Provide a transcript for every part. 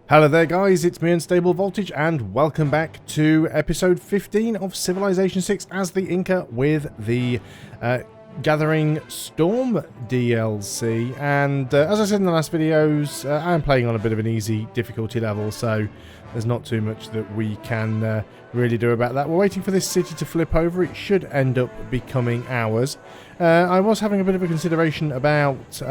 Hello there guys, it's me Unstable Voltage and welcome back to episode 15 of Civilization 6 as the Inca with the Gathering Storm DLC. And as I said in the last videos, I am playing on a bit of an easy difficulty level, so there's not too much that we can really do about that. We're waiting for this city to flip over. It should end up becoming ours. I was having a bit of a consideration about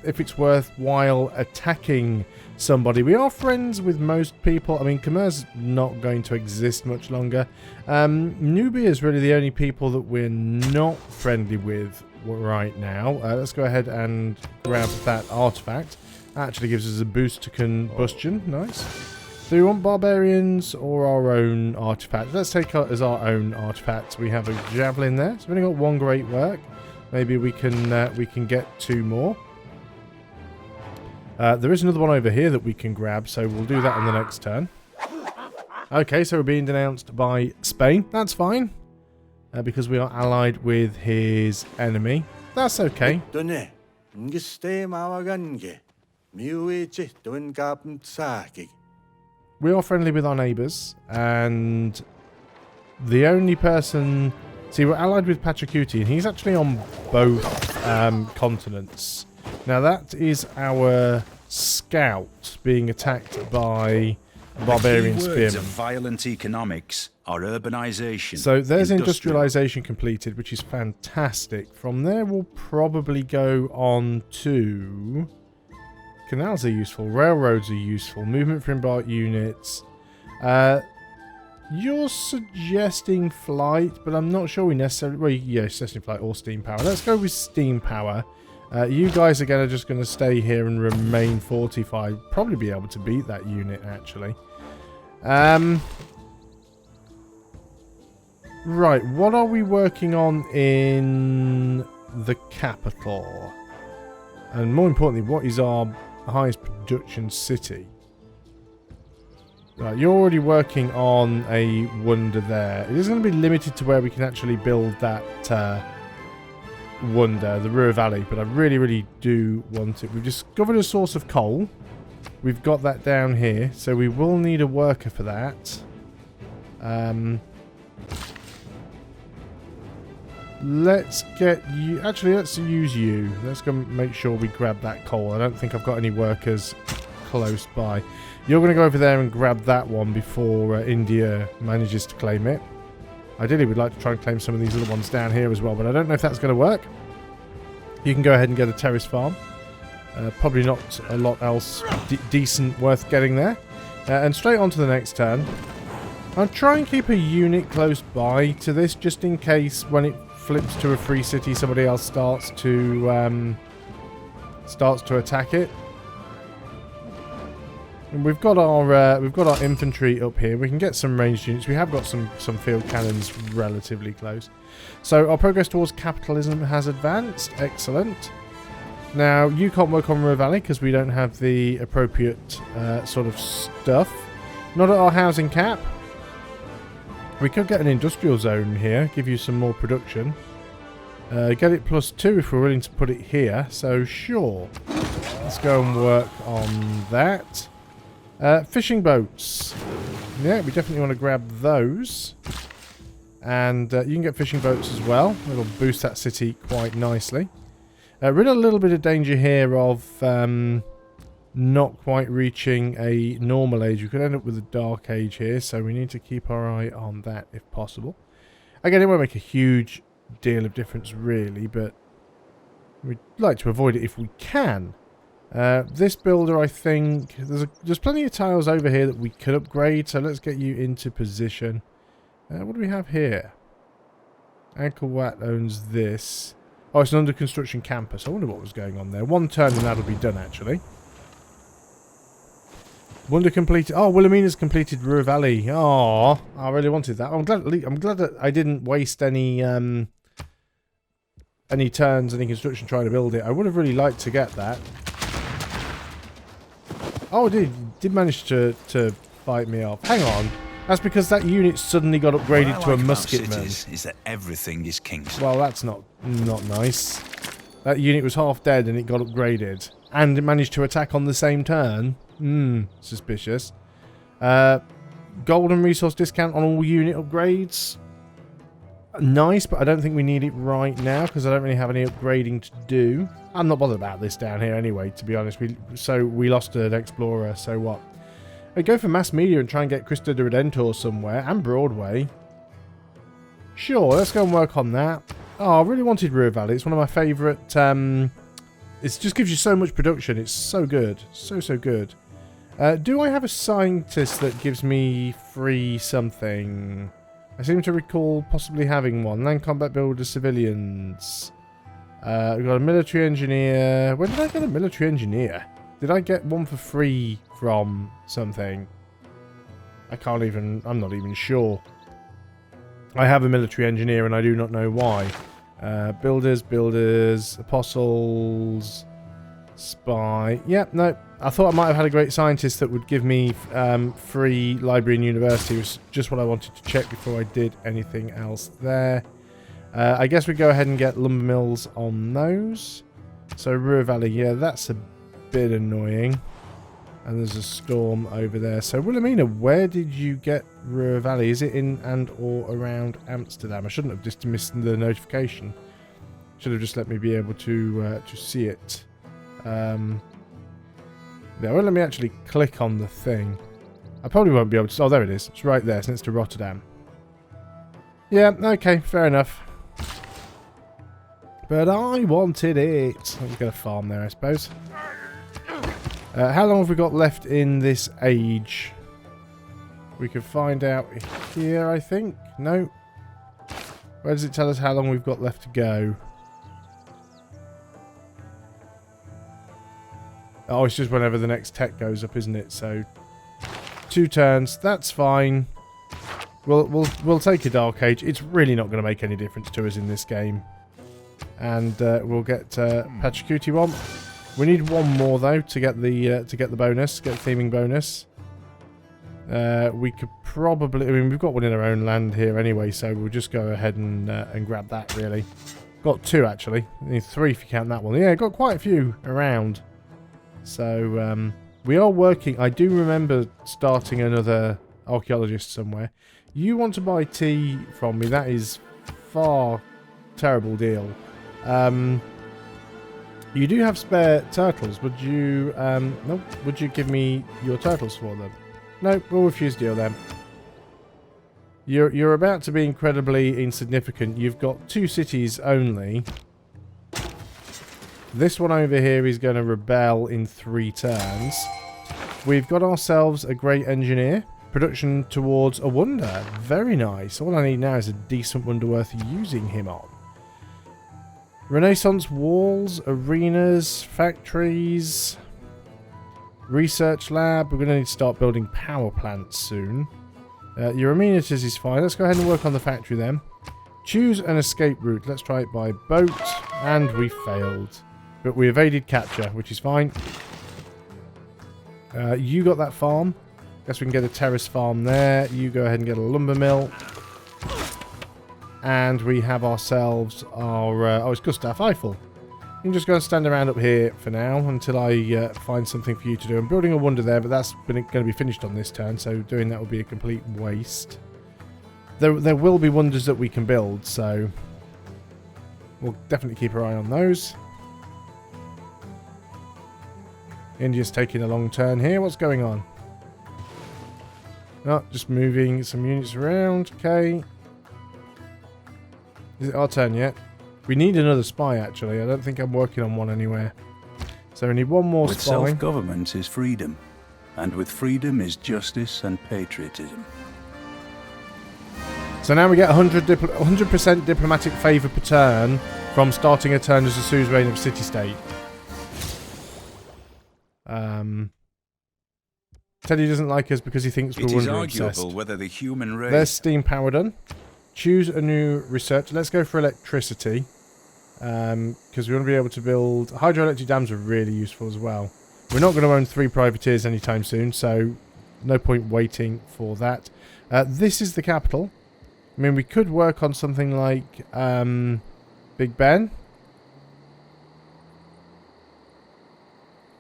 if it's worthwhile attacking somebody. We are friends with most people. I mean, Khmer's not going to exist much longer. Nubia is really the only people that we're not friendly with right now. Let's go ahead and grab that artifact. That actually gives us a boost to combustion. Nice. Do we want barbarians or our own artifacts? Let's take it as our own artifacts. We have a javelin there. So we've only got one great work. Maybe we can get two more. There is another one over here that we can grab, so we'll do that on the next turn. Okay, so we're being denounced by Spain. That's fine, because we are allied with his enemy. That's okay. We are friendly with our neighbours, and the only person... See, we're allied with Pachacuti, and he's actually on both continents. Now that is our scout being attacked by barbarian spearmen. Of violent economics are urbanization. So there's industrialization completed, which is fantastic. From there we'll probably go on to... Canals are useful, railroads are useful, movement for embarked units. You're suggesting flight, but I'm not sure we necessarily... Well, yeah, suggesting flight or steam power. Let's go with steam power. You guys again are just going to stay here and remain fortified. Probably be able to beat that unit, actually. Right, what are we working on in the capital? And more importantly, what is our highest production city? Right, you're already working on a wonder there. It is going to be limited to where we can actually build that wonder, the Ruhr Valley, but I really do want it. We've discovered a source of coal. We've got that down here, so we will need a worker for that. Let's get you... Actually, let's use you. Let's go make sure we grab that coal. I don't think I've got any workers close by. You're going to go over there and grab that one before India manages to claim it. Ideally, we'd like to try and claim some of these other ones down here as well, but I don't know if that's going to work. You can go ahead and get a terrace farm. Probably not a lot else decent worth getting there. And straight on to the next turn. I'll try and keep a unit close by to this, just in case when it flips to a free city, somebody else starts to attack it. And we've got our infantry up here. We can get some ranged units. We have got some field cannons relatively close. So our progress towards capitalism has advanced. Excellent. Now you can't work on Ruhr Valley because we don't have the appropriate sort of stuff. Not at our housing cap. We could get an industrial zone here. Give you some more production. Get it +2 if we're willing to put it here. So sure. Let's go and work on that. Fishing boats. Yeah, we definitely want to grab those. And you can get fishing boats as well. It'll boost that city quite nicely. We're in a little bit of danger here of not quite reaching a normal age. We could end up with a dark age here, so we need to keep our eye on that if possible. Again, it won't make a huge deal of difference really, but we'd like to avoid it if we can. This builder, I think, there's plenty of tiles over here that we could upgrade, so let's get you into position. What do we have here? Angkor Wat owns this. Oh, it's an under construction campus. I wonder what was going on there. One turn and that'll be done, actually. Wonder completed. Oh, Wilhelmina's completed Ruhr Valley. Oh, I really wanted that. I'm glad that I didn't waste any turns, any construction trying to build it. I would have really liked to get that. Oh, it did manage to fight me off. Hang on. That's because that unit suddenly got upgraded to a musketman. Is that everything is king's. Well, that's not nice. That unit was half dead and it got upgraded. And it managed to attack on the same turn. Suspicious. Golden resource discount on all unit upgrades. Nice, but I don't think we need it right now because I don't really have any upgrading to do. I'm not bothered about this down here anyway, to be honest. We lost an explorer, so what? I go for mass media and try and get Christa de Redentor somewhere, and Broadway. Sure, let's go and work on that. Oh, I really wanted River Valley. It's one of my favourite. It just gives you so much production. It's so good, so good. Do I have a scientist that gives me free something? I seem to recall possibly having one. Land combat builder, civilians. We've got a military engineer. When did I get a military engineer? Did I get one for free from something? I'm not even sure. I have a military engineer and I do not know why. Builders, apostles, spy. Yep, no. I thought I might have had a great scientist that would give me free library and university. It was just what I wanted to check before I did anything else there. I guess we go ahead and get lumber mills on those. So Ruhr Valley, yeah, that's a bit annoying. And there's a storm over there. So Wilhelmina, where did you get Ruhr Valley? Is it in and or around Amsterdam? I shouldn't have dismissed the notification. Should have just let me be able to see it. Yeah, well, let me actually click on the thing. I probably won't be able to... Oh, there it is. It's right there, since it's to Rotterdam. Yeah, okay, fair enough. But I wanted it. I'm going to farm there, I suppose. How long have we got left in this age? We can find out here, I think. No. Where does it tell us how long we've got left to go? Oh, it's just whenever the next tech goes up, isn't it? So, 2 turns. That's fine. We'll take a Dark Age. It's really not going to make any difference to us in this game. And we'll get Pachacuti one. We need one more though to get the bonus, get the theming bonus. We could probably. I mean, we've got one in our own land here anyway, so we'll just go ahead and grab that. Really, got 2 actually. Need 3 if you count that one. Yeah, got quite a few around. So we are working. I do remember starting another archaeologist somewhere. You want to buy tea from me? That is far terrible deal. You do have spare turtles. Would you no? Would you give me your turtles for them? No, we'll refuse deal then. You're about to be incredibly insignificant. You've got 2 cities only. This one over here is going to rebel in 3 turns. We've got ourselves a great engineer. Production towards a wonder. Very nice. All I need now is a decent wonder worth using him on. Renaissance walls, arenas, factories, research lab. We're going to need to start building power plants soon. Your amenities is fine. Let's go ahead and work on the factory then. Choose an escape route. Let's try it by boat. And we failed. But we evaded capture, which is fine. You got that farm. Guess we can get a terrace farm there. You go ahead and get a lumber mill. And we have ourselves our... oh, it's Gustav Eiffel. You can just go and stand around up here for now until I find something for you to do. I'm building a wonder there, but that's going to be finished on this turn, so doing that would be a complete waste. There will be wonders that we can build, so we'll definitely keep our eye on those. India's taking a long turn here. What's going on? Oh, just moving some units around. Okay. Is it our turn yet? We need another spy, actually. I don't think I'm working on one anywhere. So we need one more with spy. With self-government is freedom. And with freedom is justice and patriotism. So now we get 100% diplomatic favour per turn from starting a turn as a suzerain of city-state. Teddy doesn't like us because he thinks we're wonder obsessed. It is arguable whether the human race... There's steam power done. Choose a new research. Let's go for electricity. Because we want to be able to build... Hydroelectric dams are really useful as well. We're not going to own 3 privateers anytime soon, so no point waiting for that. This is the capital. I mean, we could work on something like Big Ben.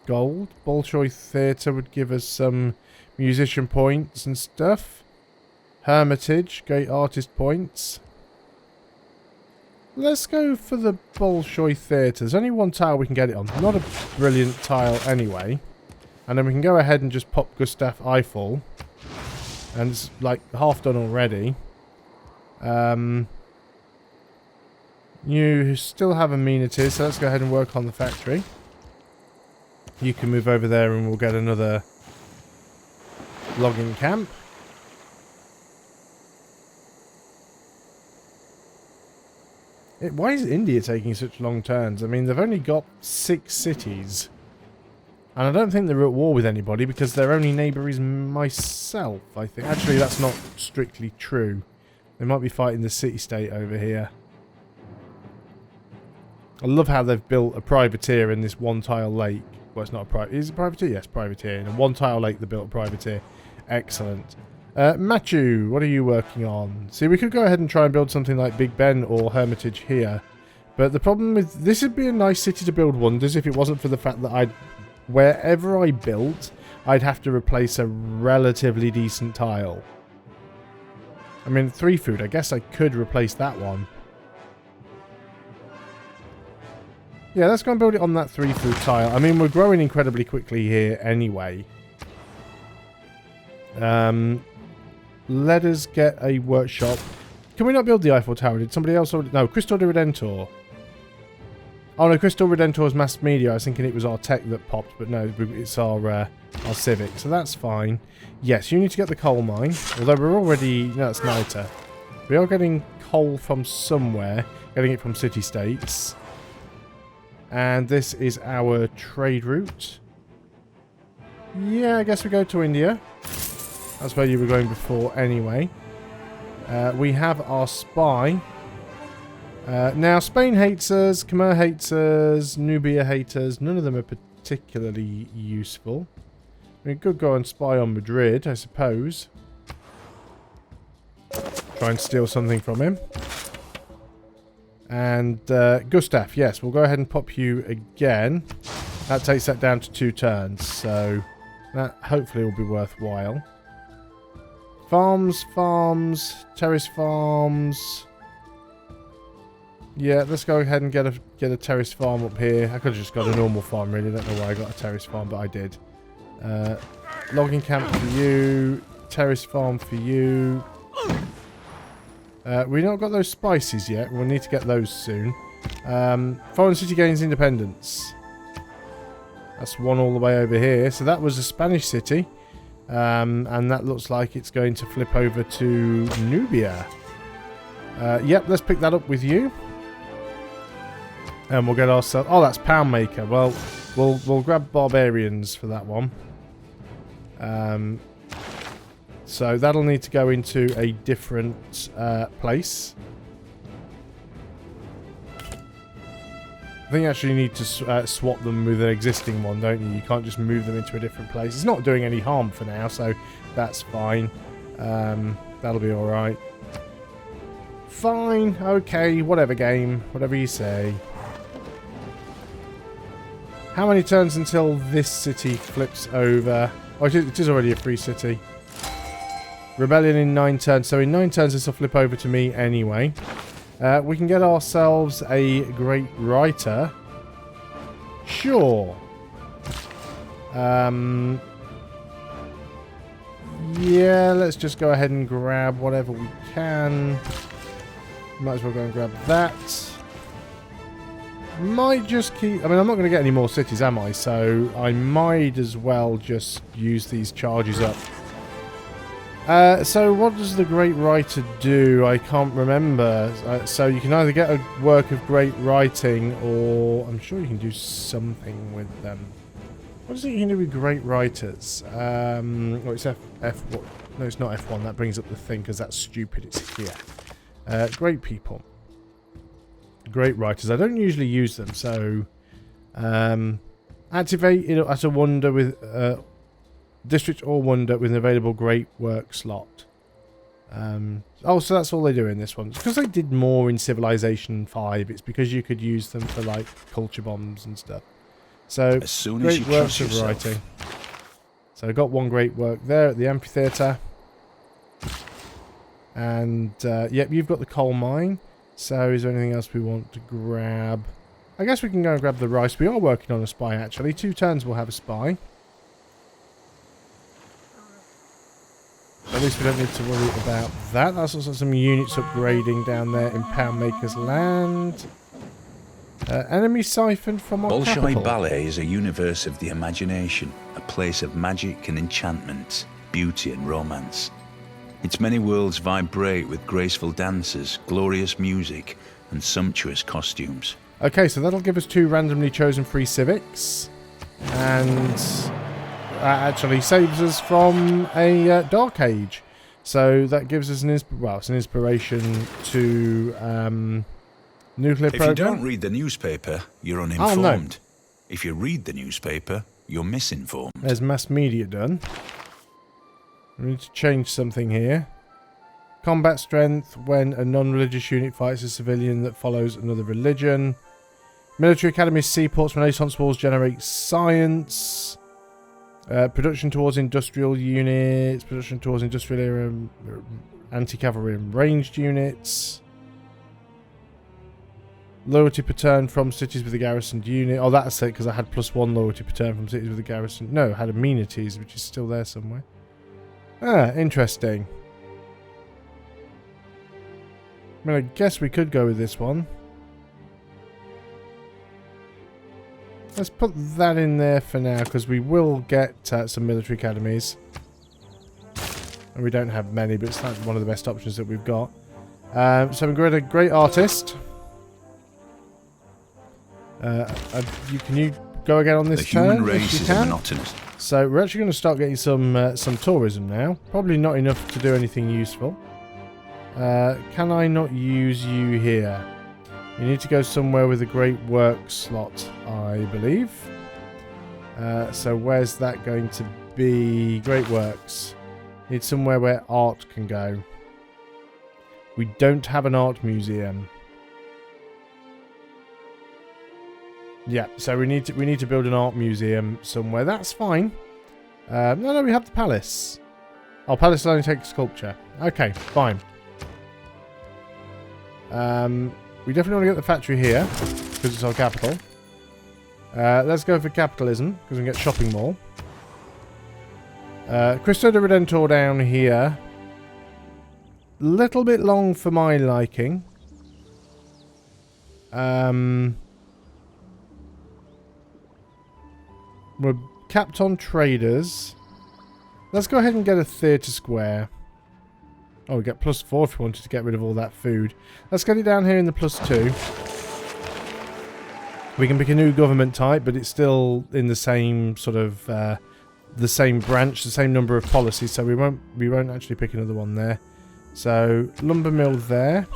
gold. Bolshoi Theatre would give us some musician points and stuff. Hermitage, great artist points. Let's go for the Bolshoi Theatre. There's only one tile we can get it on. Not a brilliant tile anyway. And then we can go ahead and just pop Gustav Eiffel. And it's like half done already. You still have amenities, so let's go ahead and work on the factory. You can move over there and we'll get another logging camp. Why is India taking such long turns? I mean, they've only got 6 cities. And I don't think they're at war with anybody because their only neighbour is myself, I think. Actually, that's not strictly true. They might be fighting the city-state over here. I love how they've built a privateer in this one-tile lake. Well, it's not a privateer. Is it a privateer? Yes, privateer. In a one-tile lake, they built a privateer. Excellent. Machu, what are you working on? See, we could go ahead and try and build something like Big Ben or Hermitage here. But the problem with... This would be a nice city to build wonders if it wasn't for the fact that wherever I built, I'd have to replace a relatively decent tile. I mean, 3 food. I guess I could replace that one. Yeah, let's go and build it on that 3 food tile. I mean, we're growing incredibly quickly here anyway. Let us get a workshop. Can we not build the Eiffel Tower? Did somebody else already... No, Crystal de Redentor. Oh, no, Crystal Redentor's mass media. I was thinking it was our tech that popped, but no, it's our civic. So that's fine. Yes, you need to get the coal mine. Although we're already... No, it's Niter. We are getting coal from somewhere. Getting it from city-states. And this is our trade route. Yeah, I guess we go to India. That's where you were going before anyway. We have our spy. Now, Spain hates us, Khmer hates us, Nubia hates us. None of them are particularly useful. We could go and spy on Madrid, I suppose. Try and steal something from him. And Gustav, yes, we'll go ahead and pop you again. That takes that down to 2 turns, so that hopefully will be worthwhile. Farms, terrace farms. Yeah, let's go ahead and get a terrace farm up here. I could have just got a normal farm, really. Don't know why I got a terrace farm, but I did. Logging camp for you. Terrace farm for you. We've not got those spices yet. We'll need to get those soon. Foreign city gains independence. That's one all the way over here. So that was a Spanish city. And that looks like it's going to flip over to Nubia. Yep, let's pick that up with you. And we'll get ourselves... Oh, that's Pound Maker. Well, we'll grab Barbarians for that one. So that'll need to go into a different place. I think you actually need to swap them with an existing one, don't you? You can't just move them into a different place. It's not doing any harm for now, so that's fine. That'll be alright. Fine, okay, whatever game. Whatever you say. How many turns until this city flips over? Oh, it is already a free city. Rebellion in 9 turns. So in 9 turns this will flip over to me anyway. We can get ourselves a great writer. Sure. Yeah, let's just go ahead and grab whatever we can. Might as well go and grab that. Might just keep... I mean, I'm not going to get any more cities, am I? So I might as well just use these charges up. So what does the Great Writer do? I can't remember. So you can either get a work of great writing, or I'm sure you can do something with them. What is it you can do with great writers? Oh, it's F1. No, it's not F1. That brings up the thing because that's stupid. It's here. Great people. Great writers. I don't usually use them, so activate it at a wonder with district or wonder with an available great work slot. Oh, so that's all they do in this one. It's because they did more in Civilization 5. It's because you could use them for like culture bombs and stuff. So, As soon as great you works trust of yourself. writing. So I got one great work there at the amphitheatre. And, yep, you've got the coal mine. So is there anything else we want to grab? I guess we can go and grab the rice. We are working on a spy, actually. 2 turns we'll have a spy. At least we don't need to worry about that. That's also some units upgrading down there in Poundmaker's Land. Enemy siphoned from our Bolshoi capital. Ballet is a universe of the imagination, a place of magic and enchantment, beauty and romance. Its many worlds vibrate with graceful dances, glorious music, and sumptuous costumes. Okay, so that'll give us 2 randomly chosen free civics. And that actually saves us from a Dark Age. So that gives us an it's an inspiration to nuclear program. If you don't read the newspaper, you're uninformed. Oh, no. If you read the newspaper, you're misinformed. There's mass media done. We need to change something here. Combat strength when a non-religious unit fights a civilian that follows another religion. Military academies, seaports, Renaissance walls generate science. Production towards industrial units. Production towards industrial era, anti-cavalry and ranged units. Loyalty per turn from cities with a garrisoned unit. Oh, that's it, because I had +1 loyalty per turn from cities with a garrison. No, I had amenities, which is still there somewhere. Ah, interesting. I mean, I guess we could go with this one. Let's put that in there for now, because we will get some military academies. And we don't have many, but it's like one of the best options that we've got. So we've got a great artist. Can you go again on this The human turn? race is monotonous. So we're actually going to start getting some tourism now. Probably not enough to do anything useful. Can I not use you here? You need to go somewhere with a great work slot, I believe. So where's that going to be? Great works. Need somewhere where art can go. We don't have an art museum. Yeah, so we need to build an art museum somewhere. That's fine. No, we have the palace. Oh, palace will only take sculpture. Okay, fine. We definitely want to get the factory here because it's our capital. Let's go for capitalism because we can get shopping mall. Cristo de Redentor down here. Little bit long for my liking. We're capped on traders. Let's go ahead and get a theatre square. Oh, we get +4 if we wanted to get rid of all that food. Let's get it down here in the +2. We can pick a new government type, but it's still in the same sort of the same branch, the same number of policies. So we won't actually pick another one there. So lumber mill there.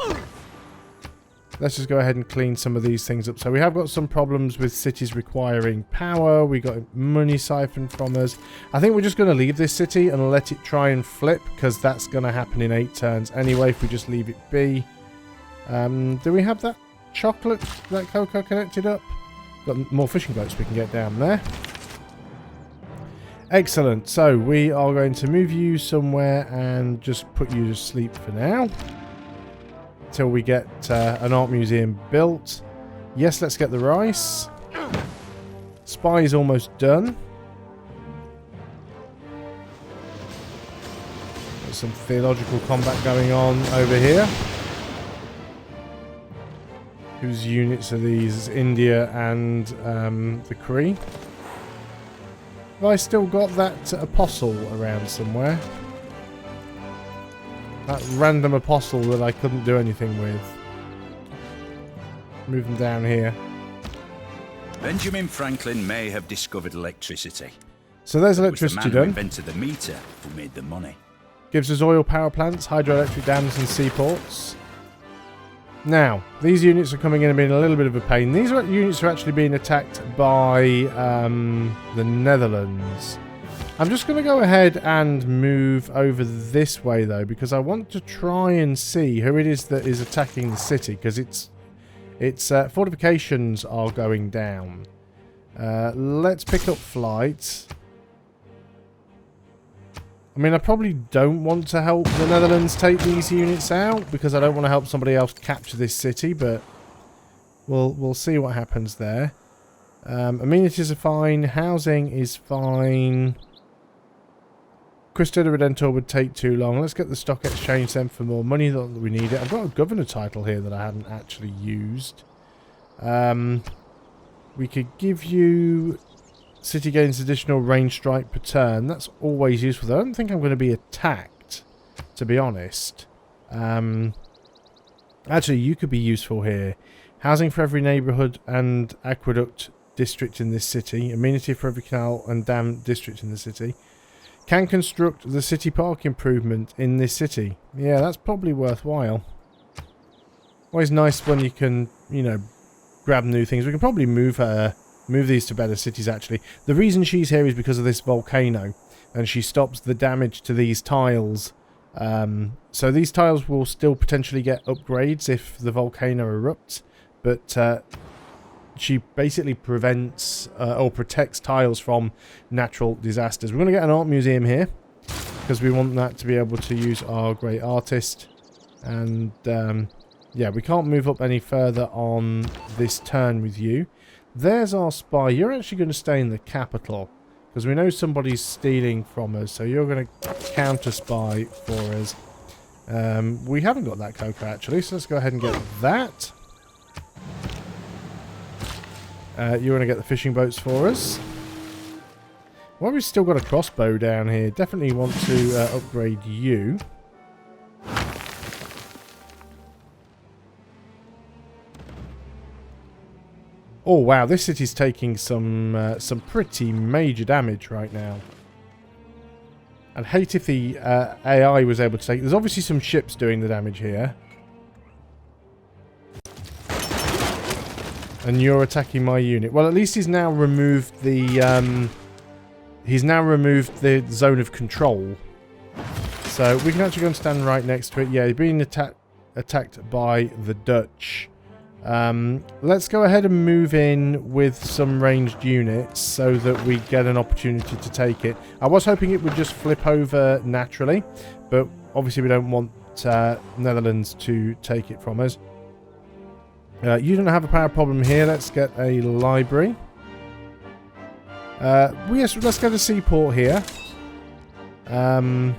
Let's just go ahead and clean some of these things up. So we have got some problems with cities requiring power. We got money siphoned from us. I think we're just going to leave this city and let it try and flip, because that's going to happen in 8 turns anyway if we just leave it be. Do we have that chocolate, that cocoa connected up? Got more fishing boats we can get down there. Excellent. So we are going to move you somewhere and just put you to sleep for now. Till we get an art museum built. Yes, let's get the rice. Spy is almost done. There's some theological combat going on over here. Whose units are these? It's India and the Cree. Have I still got that apostle around somewhere? That random apostle that I couldn't do anything with. Move them down here. Benjamin Franklin may have discovered electricity. So there's electricity done. Who done. invented the meter who made the money. Gives us oil power plants, hydroelectric dams and seaports. Now, these units are coming in and being a little bit of a pain. These units are actually being attacked by the Netherlands. I'm just going to go ahead and move over this way, though, because I want to try and see who it is that is attacking the city, because its fortifications are going down. Let's pick up flights. I mean, I probably don't want to help the Netherlands take these units out because I don't want to help somebody else capture this city, but we'll see what happens there. Amenities are fine. Housing is fine. Custodia Redentor would take too long. Let's get the stock exchange then for more money that we need it. I've got a governor title here that I hadn't actually used. We could give you... City gains additional range strike per turn. That's always useful. I don't think I'm going to be attacked, to be honest. Actually, you could be useful here. Housing for every neighbourhood and aqueduct district in this city. Amenity for every canal and dam district in the city. Can construct the city park improvement in this city. Yeah, that's probably worthwhile. Always nice when you can, you know, grab new things. We can probably move these to better cities, actually. The reason she's here is because of this volcano, and she stops the damage to these tiles. So these tiles will still potentially get upgrades if the volcano erupts, but she basically prevents or protects tiles from natural disasters. We're going to get an art museum here, because we want that to be able to use our great artist. And yeah, we can't move up any further on this turn with you. There's our spy. You're actually going to stay in the capital, because we know somebody's stealing from us, so you're going to counter spy for us. We haven't got that cocoa, actually, so let's go ahead and get that. You're going to get the fishing boats for us. Why have we still got a crossbow down here? Definitely want to upgrade you. Oh wow, this city's taking some pretty major damage right now. I'd hate if the AI was able to take... There's obviously some ships doing the damage here. And you're attacking my unit. Well, at least he's now removed the... he's now removed the zone of control. So we can actually go and stand right next to it. Yeah, he's being attacked by the Dutch. Let's go ahead and move in with some ranged units so that we get an opportunity to take it. I was hoping it would just flip over naturally, but obviously we don't want Netherlands to take it from us. You don't have a power problem here. Let's get a library. Yes, let's get a seaport here. Yeah,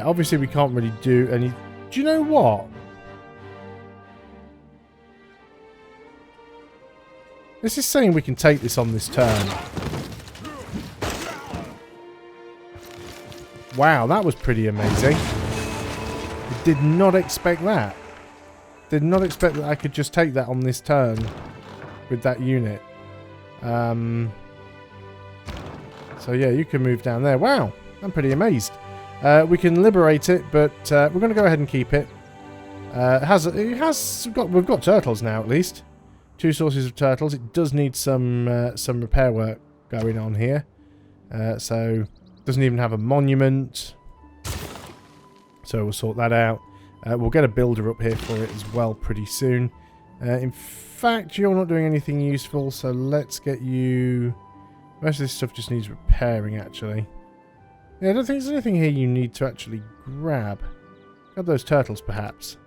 obviously we can't really do any... Do you know what? This is saying we can take this on this turn. Wow, that was pretty amazing. I did not expect that. Did not expect that I could just take that on this turn with that unit. So yeah, you can move down there. Wow, I'm pretty amazed. We can liberate it, but we're going to go ahead and keep it. We've got turtles now at least. 2 sources of turtles. It does need some repair work going on here. So doesn't even have a monument. So we'll sort that out. We'll get a builder up here for it as well pretty soon. In fact, you're not doing anything useful, so let's get you... Most of this stuff just needs repairing, actually. Yeah, I don't think there's anything here you need to actually grab. Grab those turtles, perhaps.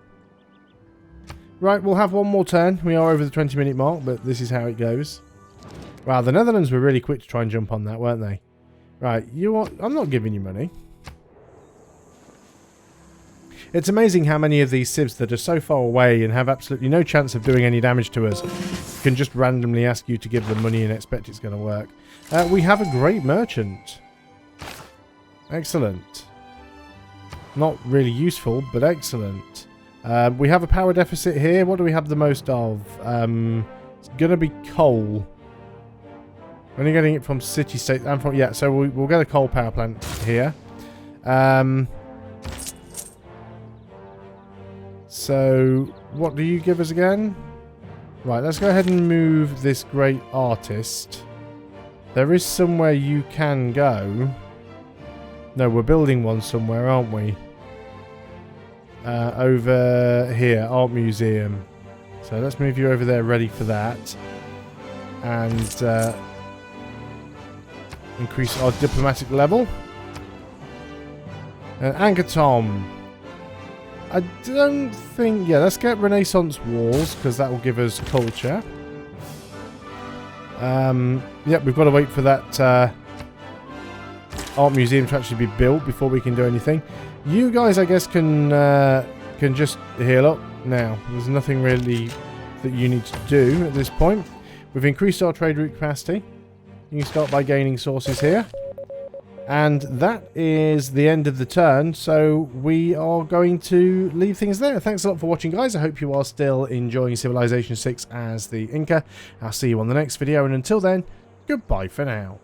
Right, we'll have one more turn. We are over the 20-minute mark, but this is how it goes. Wow, the Netherlands were really quick to try and jump on that, weren't they? Right, I'm not giving you money. It's amazing how many of these civs that are so far away and have absolutely no chance of doing any damage to us can just randomly ask you to give them money and expect it's going to work. We have a great merchant. Excellent. Not really useful, but excellent. We have a power deficit here. What do we have the most of? It's going to be coal. We're only getting it from city-state and from... Yeah, so we'll get a coal power plant here. So, what do you give us again? Right, let's go ahead and move this great artist. There is somewhere you can go. No, we're building one somewhere, aren't we? Over here, Art Museum. So let's move you over there ready for that. and increase our diplomatic level. And Angatom. I don't think... Yeah, let's get Renaissance Walls, because that will give us culture. Yep, we've got to wait for that art museum to actually be built before we can do anything. You guys, I guess, can just heal up now. There's nothing really that you need to do at this point. We've increased our trade route capacity. You can start by gaining sources here. And that is the end of the turn, so we are going to leave things there. Thanks a lot for watching, guys. I hope you are still enjoying Civilization 6 as the Inca. I'll see you on the next video, and until then, goodbye for now.